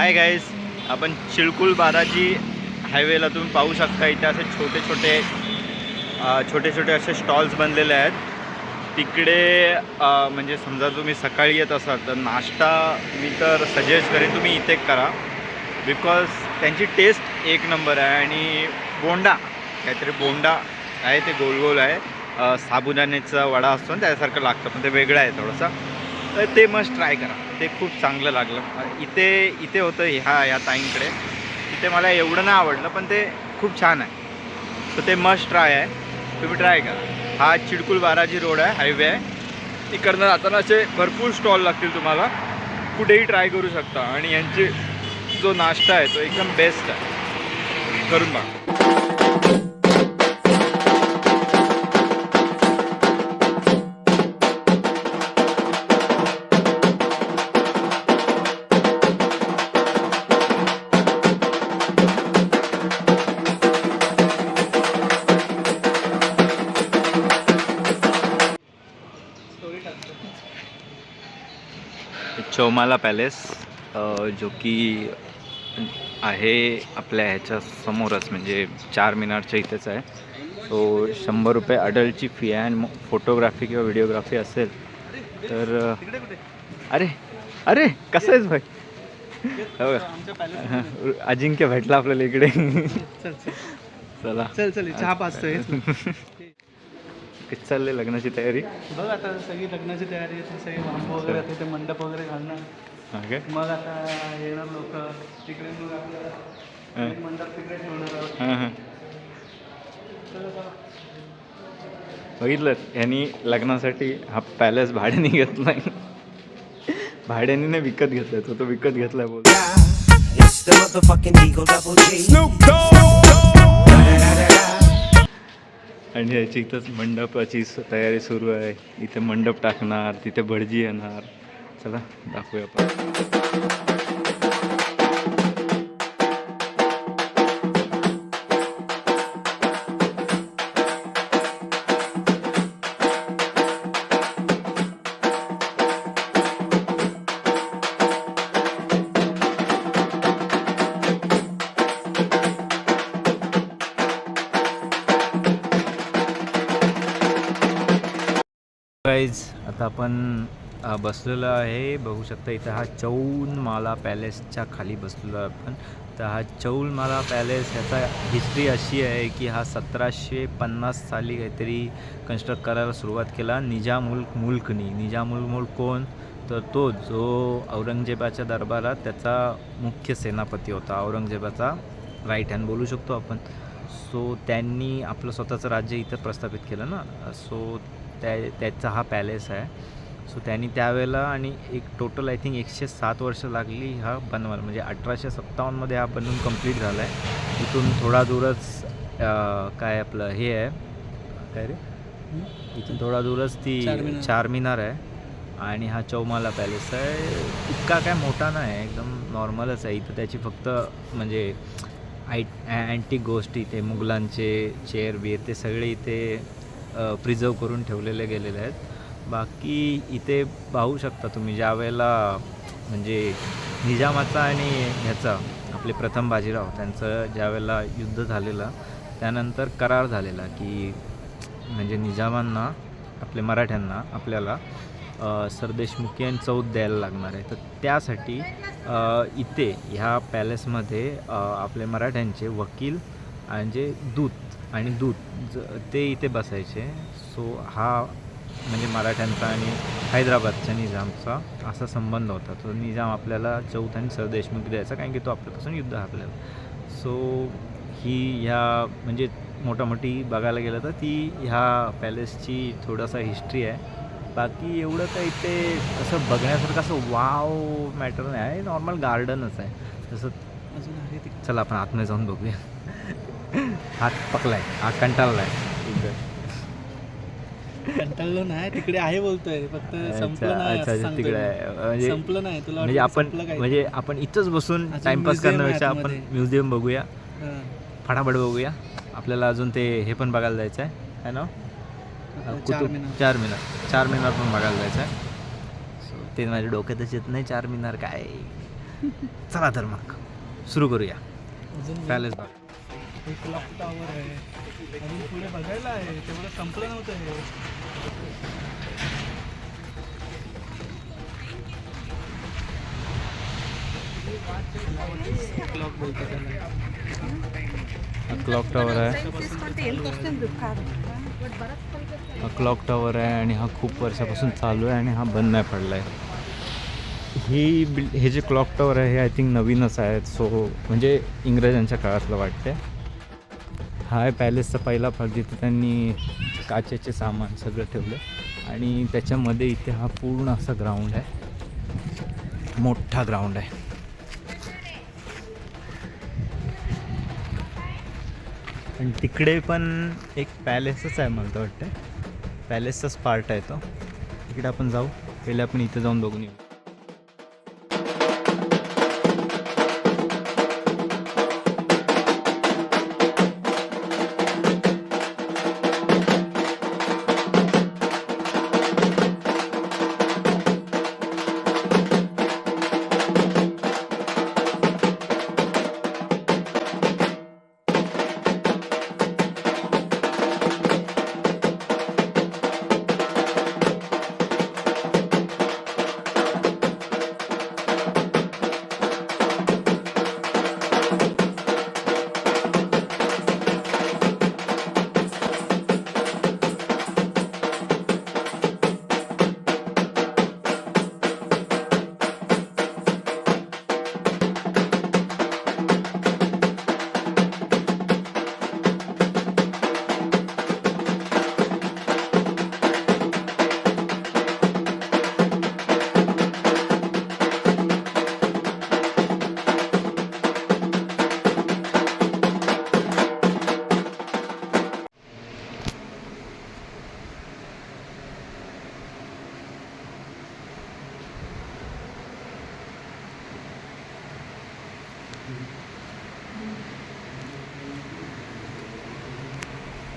Hi guys, आपण चिळकुल बालाजी हायवेला तुम्ही पाहू शकता. इथे असे छोटे छोटे असे स्टॉल्स बनलेले आहेत. तिकडे म्हणजे समजा तुम्ही सकाळी येत असाल तर नाश्ता मी तर सजेस्ट करेन तुम्ही इथे करा, बिकॉज त्यांची टेस्ट एक नंबर आहे. आणि बोंडा काहीतरी बोंडा आहे, ते गोल गोल आहे, साबुदाण्याचा वडा असतो ना त्यासारखं लागतं, पण ते वेगळं आहे थोडंसं. तर ते मस्ट ट्राय करा, ते खूप चांगलं लागलं. इथे होतं या ताईंकडे. तिथे मला एवढं नाही आवडलं, पण ते खूप छान आहे. तर ते मस्ट ट्राय आहे, तुम्ही ट्राय करा. हा चिळकुल बालाजी रोड आहे, हायवे आहे. इकडनं जाताना असे भरपूर स्टॉल लागतील तुम्हाला, कुठेही ट्राय करू शकता. आणि यांची जो नाश्ता आहे तो एकदम बेस्ट आहे, करून बघा. चौमाला पॅलेस जो की आहे आपल्या ह्याच्या समोरच, म्हणजे चार मिनारच्या इथेच आहे. तो 100 रुपये अडल्टची फी आहे. आणि मग फोटोग्राफी किंवा व्हिडिओग्राफी असेल तर अरे अरे कसं आहेस भाई? अजिंक्य भेटला आपल्याला इकडे. चला चल चहा पाचतोय. किती चालले लग्नाची तयारी? बघ आता सगळी लग्नाची तयारी आहे, सगळे बांबू वगैरे ते मंडप वगैरे घालणार. ओके, मग आता येणार लोक तिकडे, मग आपल्याला मंडप तिकडे ठेवणार आहोत. हां बघितलं, ह्यांनी लग्नासाठी हा पॅलेस भाड्याने घेतलाय. भाड्याने नाही, विकत घेतलाय. तो विकत घेतलाय बोल. आणि याची इथंच मंडपाची तयारी सुरू आहे. इथे मंडप टाकणार, तिथे भटजी येणार. चला दाखवूया आपण. गाईज, आता आपण बसलेलो आहे, बघू शकता इथं. हा चौलमाला पॅलेसच्या खाली बसलेलो आहे आपण. तर हा चौलमाला पॅलेस, ह्याचा हिस्ट्री अशी आहे की हा 1750 साली काहीतरी कन्स्ट्रक्ट करायला सुरुवात केला निजाम उल मुल्कनी. निजाम उल मुल्क कोण? तर तो जो औरंगजेबाच्या दरबारात त्याचा मुख्य सेनापती होता, औरंगजेबाचा राईट हँड बोलू शकतो आपण. सो त्यांनी आपलं स्वतःचं राज्य इथं प्रस्थापित केलं ना. सो त्याचा हा पॅलेस आहे. सो त्यांनी त्यावेळेला, आणि एक टोटल आय थिंक 107 वर्ष लागली हा बनवायला. म्हणजे 1857मध्ये हा बनवून कंप्लीट झाला आहे. इथून थोडा दूरच काय आपलं हे आहे, काय रे, इथून थोडा दूरच ती चारमिनार आहे. आणि हा चौमाला पॅलेस आहे. इतका काय मोठा नाही आहे, एकदम नॉर्मलच आहे. इथं त्याची फक्त म्हणजे अँटिक गोष्टी, इथे मुघलांचे चेअर बीर ते सगळे इथे प्रिझर्व करून ठेवलेले गेलेले आहेत. बाकी इथे पाहू शकता तुम्ही, ज्या वेळेला म्हणजे निजामाचा आणि ह्याचा आपले प्रथम बाजीराव त्यांचं ज्या वेळेला युद्ध झालेलं, त्यानंतर करार झालेला की म्हणजे निजामांना, आपले मराठ्यांना आपल्याला सरदेशमुखी आणि चौथ द्यायला लागणार आहे. तर त्यासाठी इथे ह्या पॅलेसमध्ये आपले मराठ्यांचे वकील आणि जे दूत ते इथे बसायचे. सो हा म्हणजे मराठ्यांचा आणि हैदराबादच्या निजामचा असा संबंध होता. तो निजाम आपल्याला चौथ आणि सरदेशमुखी द्यायचा, कारण की तो आपल्यापासून युद्ध आपल्याला. सो ही ह्या म्हणजे मोठी बघायला गेलं तर ती ह्या पॅलेसची थोडासा हिस्ट्री आहे. बाकी एवढं काही इथे असं बघण्यासारखं असं वाव मॅटर नाही आहे, नॉर्मल गार्डनच आहे तसं. अजून आहे ते. चला आपण आतमध्ये जाऊन बघूया. हात पकलाय, हा कंटाळलाय. कंटाळलो नाही, तिकडे आहे बोलतोय, फक्त संपलं नाही. अच्छा तिकडे आहे, संपलं नाही. तुला म्हणजे आपण इथंच बसून टाइमपास करण्यापेक्षा आपण म्युझियम बघूया, फटाफट बघूया. आपल्याला अजून ते हे पण बघायला जायचं आहे ना, चार मिनार पण बघायला जायचं आहे. सो ते माझ्या डोक्यातच येत नाही, चार मिनार काय. चला तर मग सुरू करूया अजून पॅलेस बघ. एक क्लॉक टॉवर आहे, अजून पुढे बघायला आहे, तेवढं संपलं नव्हतं हे. क्लॉक बोलतो त्याला. क्लॉक टॉवर आहे. हा क्लॉक टॉवर आहे आणि हा खूप वर्षापासून चालू आहे आणि हा बंद नाही पडला आहे. हे जे क्लॉक टॉवर आहे हे आय थिंक नवीनच आहेत. सो म्हणजे इंग्रजांच्या काळातलं वाटतं. हा आहे पॅलेसचा पहिला भाग जिथे त्यांनी काचेचे सामान सगळं ठेवलं आणि त्याच्यामध्ये इथे हा पूर्ण असा ग्राउंड आहे, मोठा ग्राउंड आहे. आणि तिकडे पण एक पॅलेसच आहे मला तर वाटतं. पॅलेसचाच पार्ट आहे तो. तिकडे आपण जाऊ. पहिले आपण इथे जाऊन बघून येऊ.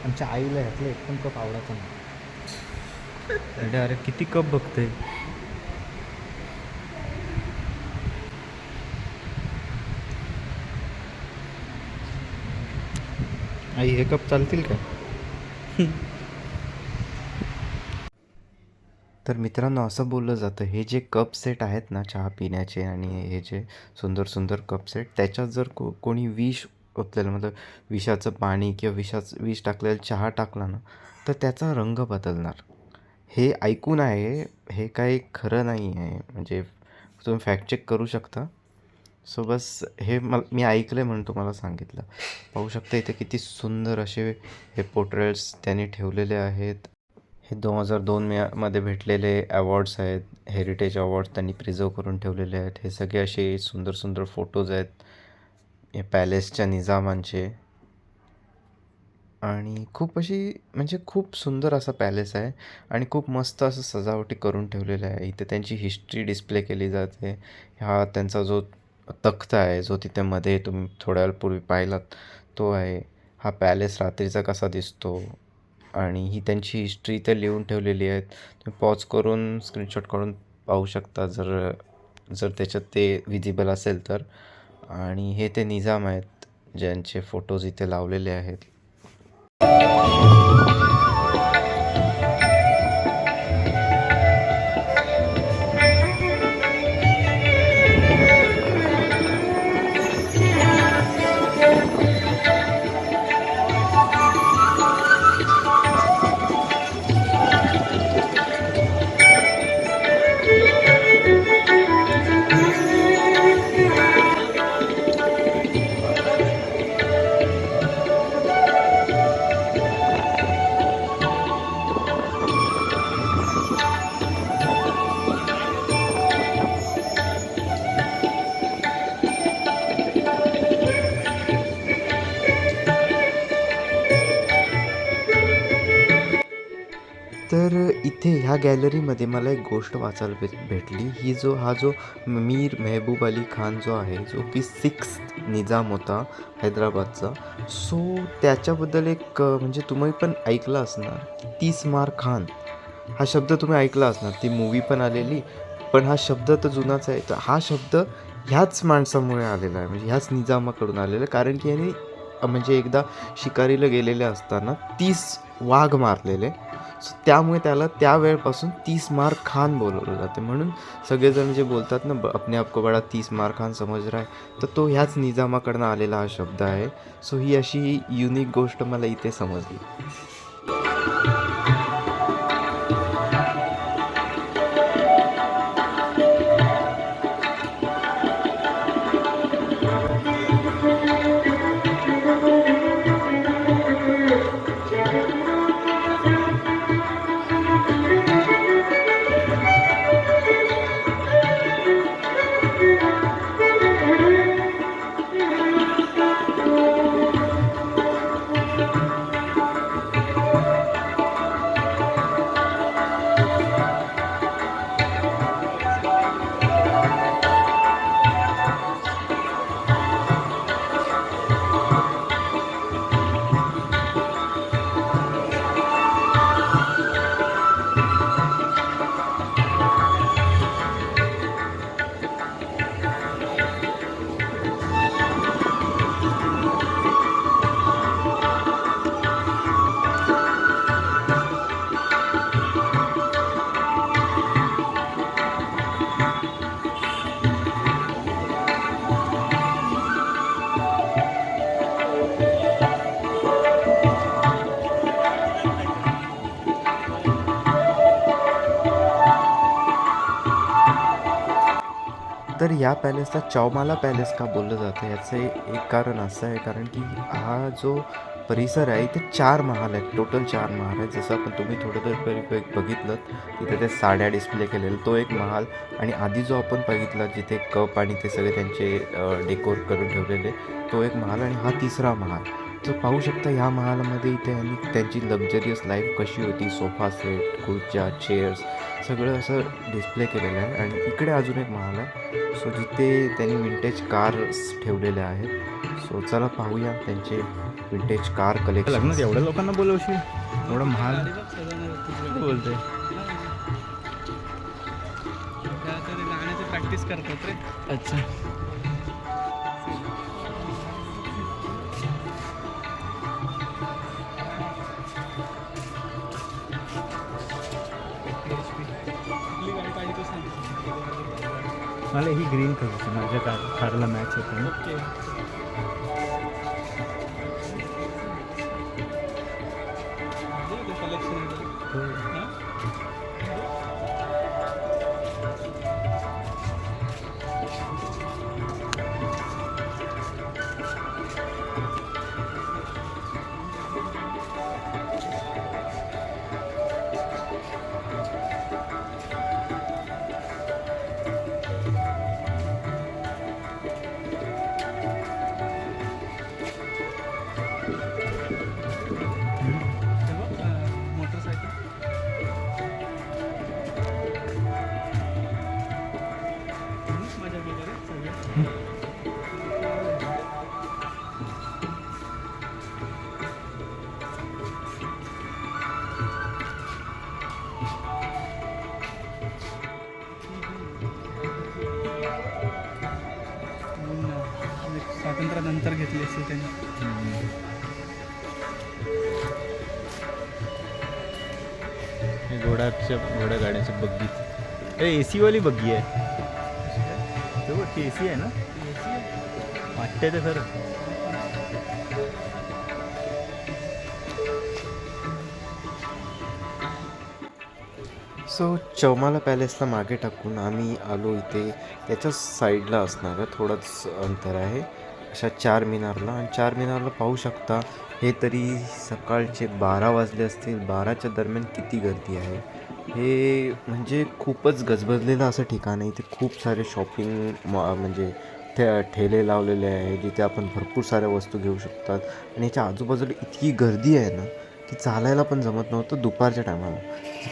आमच्या आईला ह्यातलं एक पण कप आवडायचा नाही. अरे किती कप बघते. आई हे कप चालतील का? तर मित्रांनो असं बोललं जातं हे जे कप सेट आहेत ना चहा पिण्याचे आणि हे जे सुंदर सुंदर कप सेट त्याच्यात जर कोणी विष ओतलेलं मतलब विषाचं पाणी किंवा विष टाकलेलं चहा टाकला ना तर त्याचा रंग बदलणार. हे ऐकून आहे, हे काही खरं नाही आहे. म्हणजे तुम्ही फॅक्ट चेक करू शकता. सो बस हे मी ऐकलं आहे म्हणून तुम्हाला सांगितलं. पाहू शकता इथे किती सुंदर असे हे पोर्ट्रेट्स त्यांनी ठेवलेले आहेत. हे 2002 मध्ये भेटलेले अवॉर्ड्स आहेत. हेरिटेज अवॉर्ड्स त्यांनी प्रिझर्व करून ठेवलेले आहेत. हे सगळे असे सुंदर सुंदर फोटोज आहेत या पॅलेसच्या निजामांचे. आणि खूप अशी म्हणजे खूप सुंदर असा पॅलेस आहे आणि खूप मस्त असं सजावटी करून ठेवलेलं आहे. इथे त्यांची हिस्ट्री डिस्प्ले केली जाते. हा त्यांचा जो तख्त आहे जो तिथे मध्ये तुम्ही थोड्या वेळापूर्वी पाहिलात तो आहे. हा पॅलेस रात्रीचा कसा दिसतो आणि ही त्यांची हिस्ट्री इथे लिहून ठेवलेली आहे. तुम्ही पॉज करून स्क्रीनशॉट काढून पाहू शकता जर जर त्याच्यात ते विजिबल असेल तर. आणि हे ते निजाम आहेत ज्यांचे फोटोज इथे लावलेले आहेत. तर इथे ह्या गॅलरीमध्ये मला एक गोष्ट वाचायला भेटली. हा जो मीर मेहबूब अली खान जो आहे जो की 6th निजाम होता हैदराबादचा. सो त्याच्याबद्दल एक म्हणजे तुम्ही पण ऐकलं असणार 30 मार खान हा शब्द तुम्ही ऐकला असणार. ती मूवी पण आलेली पण हा शब्द तर जुनाच आहे. तर हा शब्द ह्याच माणसामुळे आलेला आहे, म्हणजे ह्याच निजामाकडून आलेला आहे. कारण की यांनी म्हणजे एकदा शिकारीला गेलेले असताना 30 वाघ मारलेले. सो त्यामुळे त्याला त्यावेळपासून 30 मार खान बोलवलं जाते. म्हणून सगळेजण जे बोलतात ना, अपने आप को बडा 30 मार खान समज रहा है, तर तो ह्याच निजामाकडनं आलेला हा शब्द आहे. सो ही अशी युनिक गोष्ट मला इथे समजली. तर या पॅलेसला चौमाला पॅलेस का बोललं जातं याचं एक कारण असं आहे, कारण की हा जो परिसर आहे इथे 4 महाल आहेत, टोटल 4 महाल आहेत. जसं आपण तुम्ही थोडं तर बघितलं तिथे ते साड्या डिस्प्ले केलेलं तो एक महाल, आणि आधी जो आपण बघितला जिथे कप आणि ते सगळे त्यांचे डेकोर करून ठेवलेले तो एक महाल, आणि हा 3रा महाल. तर पाहू शकता ह्या महालामध्ये इथे यांनी त्यांची लक्झरियस लाईफ कशी होती, सोफा सेट, खुर्च्या, चेअर्स सगळं असं डिस्प्ले केलेलं आहे. आणि इकडे अजून एक महाल आहे, सो जिथे त्यांनी विंटेज कार्स ठेवलेल्या आहेत. सो चला पाहूया त्यांचे विंटेज कार कलेक्शन. लग्नात एवढ्या लोकांना बोलवशील, एवढा महाल बोलते. गाण्याची प्रॅक्टिस करतात रे. अच्छा, कुठली गाडी पाहिजे तू सांग. मला ही ग्रीन कलरची माझ्या कारला मॅच होते ना. ओके. Collection motorcycle. मजा केली रे सगळं. स्वातंत्र्यानंतर घेतली असते त्यांनी. घोडा गाड्याची बग्गी, ए सी वाली बग्गी आहे. ती ए सी आहे ना, वाटतंय तर खरं. सो चौमाला पॅलेसला मागे टाकून आम्ही आलो इथे त्याच्या साईडला असणारं थोडंच अंतर आहे अशा 4 मिनारला. आणि 4 मिनारला पाहू शकता हे तरी सकाळचे 12 वाजले असतील. 12च्या दरम्यान किती गर्दी आहे. हे म्हणजे खूपच गजबजलेलं असं ठिकाण आहे. इथे खूप सारे शॉपिंग म्हणजे ठेले लावलेले आहे जिथे आपण भरपूर साऱ्या वस्तू घेऊ शकतात. आणि याच्या आजूबाजूला इतकी गर्दी आहे ना की चालायला पण जमत नव्हतं दुपारच्या टायमाला.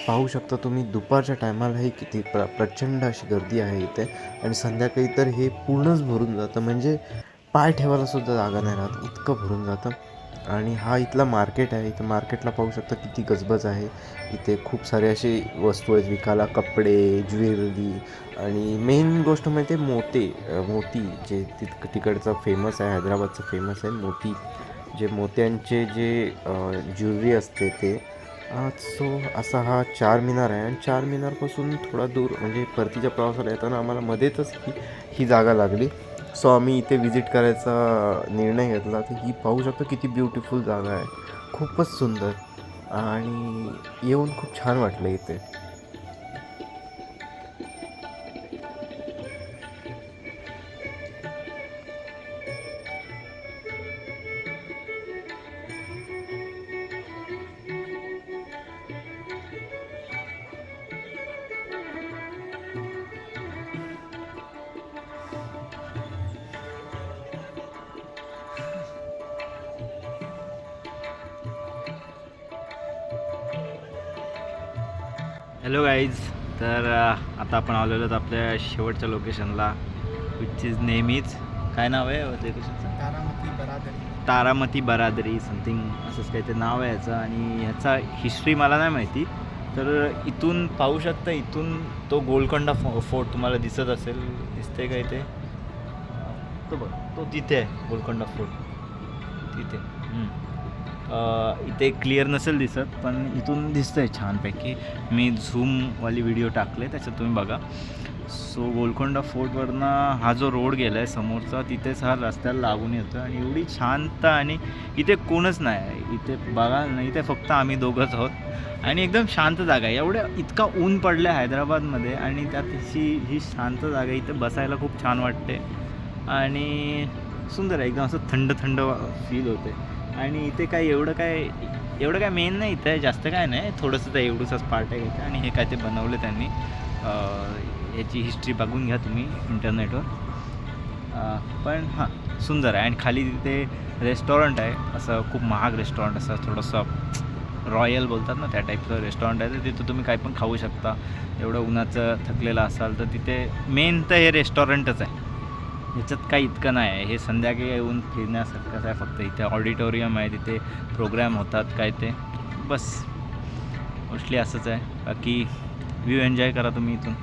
पाहू शकता तुम्ही दुपारच्या टायमालाही किती प्रचंड अशी गर्दी आहे इथे. आणि संध्याकाळी तर हे पूर्णच भरून जातं, म्हणजे पाय ठेवायला सुद्धा जागा नाही राहत, इतकं भरून जातं. आणि हा इथला मार्केट आहे. इथं मार्केटला पाहू शकता किती गजबज आहे. इथे खूप सारे असे वस्तू आहेत विकायला, कपडे, ज्वेलरी आणि मेन गोष्ट म्हणजे मोती जे तिकडचं फेमस आहे, हैदराबादचं फेमस आहे मोती. जे मोत्यांचे जे ज्वेलरी असते ते. सो असा हा चार मिनार आहे आणि चार मिनारपासून थोडा दूर म्हणजे परतीच्या प्रवासाला येताना आम्हाला मध्येच ही जागा लागली. सो आम्ही इथे विजिट करायचा निर्णय घेतला. तर ही पाहू शकतो किती ब्युटिफुल जागा आहे, खूपच सुंदर आणि येऊन खूप छान वाटलं इथे. हॅलो गाईज, तर आता आपण आलेलो आहोत आपल्या शेवटच्या लोकेशनला, विच इज नेहमीच काय नाव आहे लोकेशनचं? तारामती बरादरी समथिंग असंच काही ते नाव आहे याचं. आणि ह्याचा हिस्ट्री मला नाही माहिती. तर इथून पाहू शकता, इथून तो गोलकोंडा फोर्ट तुम्हाला दिसत असेल, दिसते काय ते? तो बघ, तो तिथे आहे गोलकोंडा फोर्ट तिथे. इथे क्लिअर नसेल दिसत, पण इथून दिसतं आहे छानपैकी. मी झूमवाली व्हिडिओ टाकले, त्याच्यात तुम्ही बघा. सो गोलकोंडा फोर्टवरनं हा जो रोड गेला आहे समोरचा, तिथेच हा रस्त्याला लागून येतो आणि एवढी शांत आणि इथे कोणच नाही आहे. इथे बघा ना, इथे फक्त आम्ही दोघंच आहोत आणि एकदम शांत जागा आहे. इतका ऊन पडलं आहे हैदराबादमध्ये आणि त्यात ही शांत जागा, इथे बसायला खूप छान वाटते आणि सुंदर आहे. एकदम असं थंड थंड फील होते. आणि इथे काय एवढं काय मेन नाही, इथे जास्त काय नाही, थोडंसं तर एवढंच पार्ट आहे इथे. आणि हे काय ते बनवलं त्यांनी, याची हिस्ट्री बघून घ्या तुम्ही इंटरनेटवर. पण हां, सुंदर आहे. आणि खाली तिथे रेस्टॉरंट आहे, असं खूप महाग रेस्टॉरंट, असं थोडंसं रॉयल बोलतात ना त्या टाईपचं रेस्टॉरंट आहे. तर तिथं तुम्ही काही पण खाऊ शकता. एवढं उन्हाचं थकलेलं असाल तर तिथे मेन तर हे रेस्टॉरंटच आहे. ह्याच्यात काही इतकं नाही आहे. हे संध्याकाळी येऊन फिरण्यासारखंच आहे फक्त. इथे ऑडिटोरियम आहे, तिथे प्रोग्राम होतात काय ते, बस मोस्टली असंच आहे. बाकी व्ह्यू एन्जॉय करा तुम्ही इथून.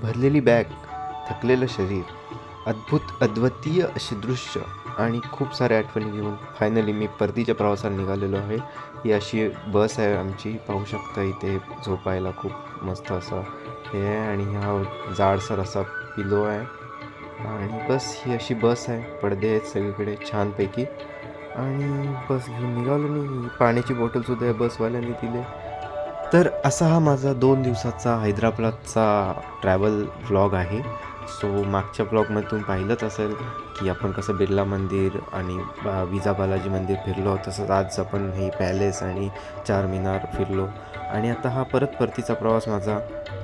भरलेली बॅग, थकलेलं शरीर, अद्वितीय असे दृश्य आणि खूप साऱ्या आठवणी घेऊन फायनली मी परतीच्या प्रवासाला निघालेलो आहे. ही अशी बस आहे आमची, पाहू शकता. इथे झोपायला खूप मस्त असं हे आहे आणि हा जाडसर असा पिलो आहे. आणि बस ही अशी बस आहे, पडदे आहेत सगळीकडे छानपैकी. आणि बस घेऊन निघालो मी. पाण्याची बॉटलसुद्धा या बसवाल्याने दिले. तर असा हा माझा 2 दिवसाचा हैदराबादचा ट्रॅव्हल व्लॉग आहे. सो मागच्या व्लॉगमध्ये तुम्ही पाहिलंच असेल की आपण कसं बिर्ला मंदिर आणि विजा बालाजी मंदिर फिरलो, तसंच आज आपण हे पॅलेस आणि चार मिनार फिरलो. आणि आता हा परतीचा प्रवास माझा.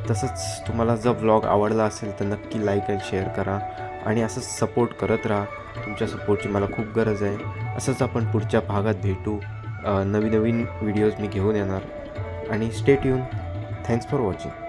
तसंच तुम्हाला जर व्लॉग आवडला असेल तर नक्की लाईक आणि शेअर करा आणि असंच सपोर्ट करत राहा. तुमच्या सपोर्टची मला खूप गरज आहे. असंच आपण पुढच्या भागात भेटू. नवीन व्हिडिओज मी घेऊन येणार. आणि stay tune. Thanks for watching.